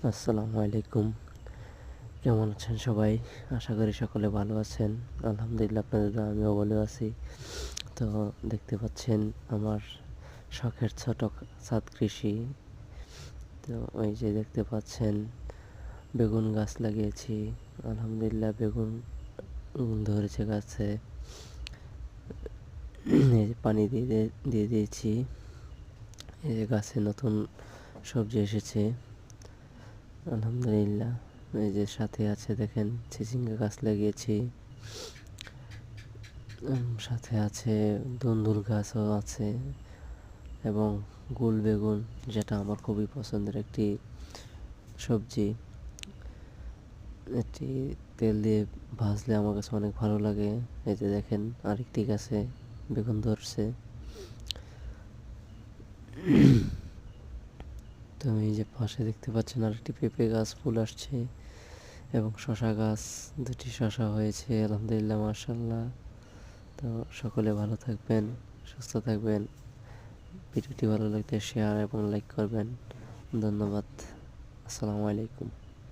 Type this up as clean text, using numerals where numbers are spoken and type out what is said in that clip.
আসসালামু আলাইকুম। কেমন আছেন সবাই? আশা করি সকলে ভালো আছেন। আলহামদুলিল্লাহ আপনাদের দোয়ায় আমিও ভালো আছি। তো দেখতে পাচ্ছেন আমার শখের ছোট ছাদ কৃষি। তো ওই যে দেখতে পাচ্ছেন বেগুন গাছ লাগিয়েছি। আলহামদুলিল্লাহ বেগুন ধরেছে গাছে। এই যে পানি দিয়ে দিয়েছি। এই যে গাছে নতুন সবজি এসেছে। আলহামদুলিল্লাহ। এই যে সাথে আছে দেখেন চিচিঙ্গা গাছ লাগিয়েছি। সাথে আছে ধুন্দুল গাছও আছে এবং গোল বেগুন, যেটা আমার খুবই পছন্দের একটি সবজি। এটি তেল দিয়ে ভাজলে আমার কাছে অনেক ভালো লাগে। এই যে দেখেন আরেকটি গাছে বেগুন ধরছে। তো এই যে পাশে দেখতে পাচ্ছেন আরেকটি পেঁপে গাছ ফুল আসছে এবং শশা গাছ, দুটি শশা হয়েছে আলহামদুলিল্লাহ মাশাআল্লাহ। তো সকলে ভালো থাকবেন, সুস্থ থাকবেন। ভিডিওটি ভালো লাগলে শেয়ার এবং লাইক করবেন। ধন্যবাদ। আসসালামু আলাইকুম।